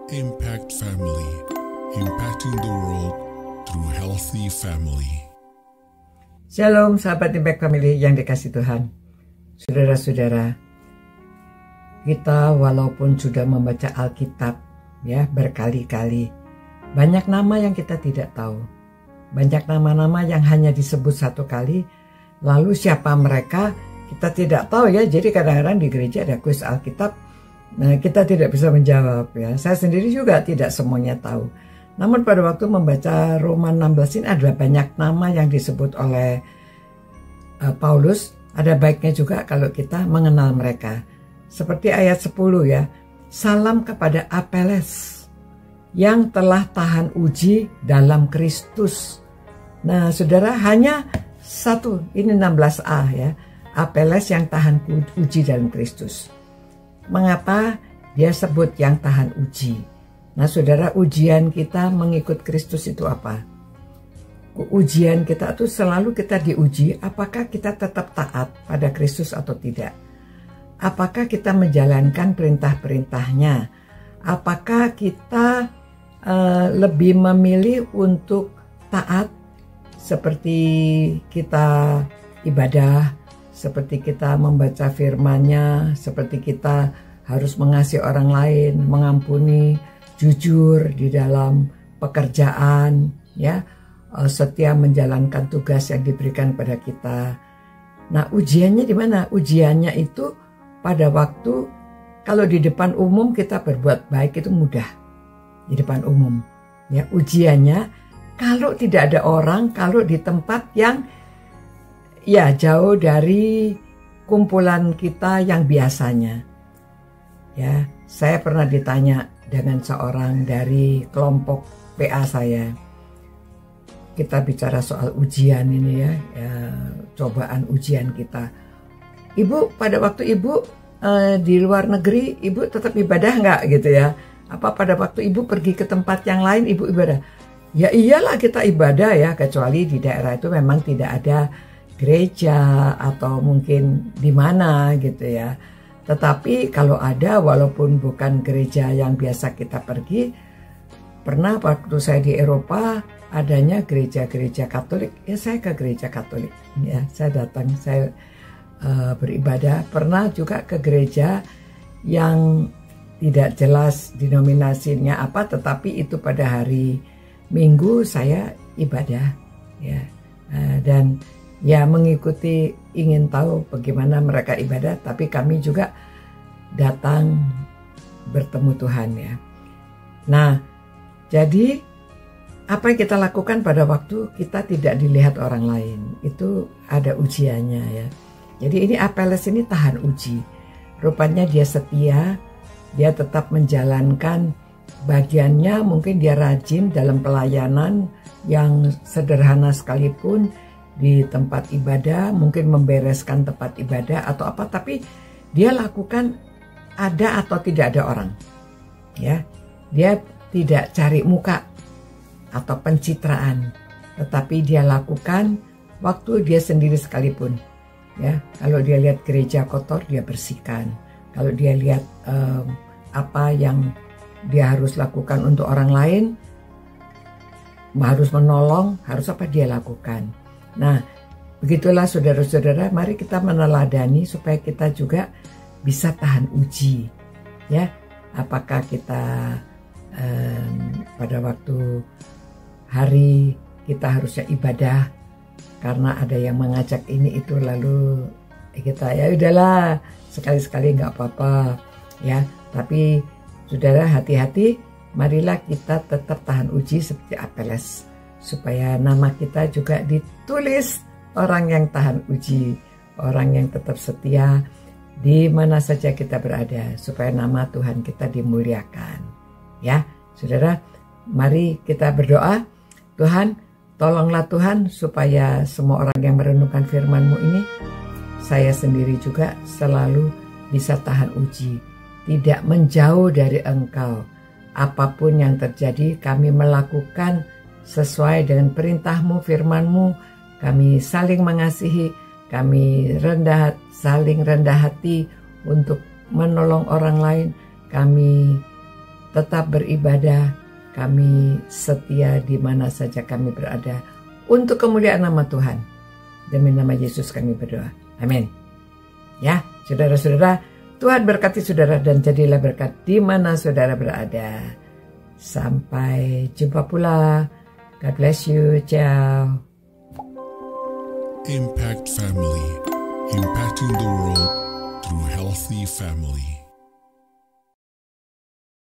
Impact Family, impacting the world through healthy family. Shalom sahabat Impact Family yang dikasih Tuhan. Saudara-saudara, kita walaupun sudah membaca Alkitab ya berkali-kali, banyak nama yang kita tidak tahu. Banyak nama-nama yang hanya disebut satu kali, lalu siapa mereka kita tidak tahu ya. Jadi kadang-kadang di gereja ada kuis Alkitab, nah kita tidak bisa menjawab ya. Saya sendiri juga tidak semuanya tahu. Namun pada waktu membaca Roma 16 ini ada banyak nama yang disebut oleh Paulus. Ada baiknya juga kalau kita mengenal mereka. Seperti ayat 10 ya. Salam kepada Apeles yang telah tahan uji dalam Kristus. Nah saudara, hanya satu, ini 16a ya. Apeles yang tahan uji dalam Kristus. Mengapa dia sebut yang tahan uji? Nah saudara, ujian kita mengikut Kristus itu apa? Ujian kita itu selalu kita diuji apakah kita tetap taat pada Kristus atau tidak. Apakah kita menjalankan perintah-perintahnya. Apakah kita lebih memilih untuk taat seperti kita ibadah, seperti kita membaca firman-Nya, seperti kita harus mengasihi orang lain, mengampuni, jujur di dalam pekerjaan, ya, setia menjalankan tugas yang diberikan pada kita. Nah, ujiannya di mana? Ujiannya itu pada waktu kalau di depan umum kita berbuat baik itu mudah, di depan umum. Ya, ujiannya kalau tidak ada orang, kalau di tempat yang ya jauh dari kumpulan kita yang biasanya. Ya, saya pernah ditanya dengan seorang dari kelompok PA saya. Kita bicara soal ujian ini ya, cobaan ujian kita. Ibu, pada waktu ibu di luar negeri, ibu tetap ibadah nggak gitu ya? Apa pada waktu ibu pergi ke tempat yang lain, ibu ibadah? Ya iyalah kita ibadah ya, kecuali di daerah itu memang tidak ada gereja atau mungkin di mana gitu ya. Tetapi kalau ada, walaupun bukan gereja yang biasa kita pergi, pernah waktu saya di Eropa adanya gereja-gereja Katolik, ya saya ke gereja Katolik, ya saya datang, saya beribadah. Pernah juga ke gereja yang tidak jelas denominasinya apa, tetapi itu pada hari Minggu saya ibadah, ya, dan ya mengikuti, ingin tahu bagaimana mereka ibadah, tapi kami juga datang bertemu Tuhan ya. Nah, jadi apa yang kita lakukan pada waktu kita tidak dilihat orang lain, itu ada ujiannya ya. Jadi ini Apeles ini tahan uji. Rupanya dia setia, dia tetap menjalankan bagiannya, mungkin dia rajin dalam pelayanan yang sederhana sekalipun di tempat ibadah, mungkin membereskan tempat ibadah atau apa, tapi dia lakukan ada atau tidak ada orang. Ya, dia tidak cari muka atau pencitraan, tetapi dia lakukan waktu dia sendiri sekalipun. Ya, kalau dia lihat gereja kotor, dia bersihkan. Kalau dia lihat apa yang dia harus lakukan untuk orang lain, harus menolong, harus apa dia lakukan. Nah, begitulah saudara-saudara, mari kita meneladani supaya kita juga bisa tahan uji. Ya, apakah kita pada waktu hari kita harusnya ibadah karena ada yang mengajak ini itu, lalu kita ya udahlah sekali-sekali nggak apa-apa ya. Tapi saudara hati-hati, marilah kita tetap tahan uji seperti Apeles, supaya nama kita juga ditulis orang yang tahan uji, orang yang tetap setia di mana saja kita berada, supaya nama Tuhan kita dimuliakan. Ya, saudara, mari kita berdoa. Tuhan, tolonglah Tuhan supaya semua orang yang merenungkan firman-Mu ini, saya sendiri juga selalu bisa tahan uji, tidak menjauh dari Engkau. Apapun yang terjadi, kami melakukan sesuai dengan perintah-Mu, firman-Mu. Kami saling mengasihi, kami saling rendah hati untuk menolong orang lain. Kami tetap beribadah, kami setia di mana saja kami berada untuk kemuliaan nama Tuhan. Demi nama Yesus kami berdoa. Amin. Ya, saudara-saudara, Tuhan berkati saudara dan jadilah berkat di mana saudara berada. Sampai jumpa pula. God bless you. Ciao. Impact Family, impacting the world through healthy family.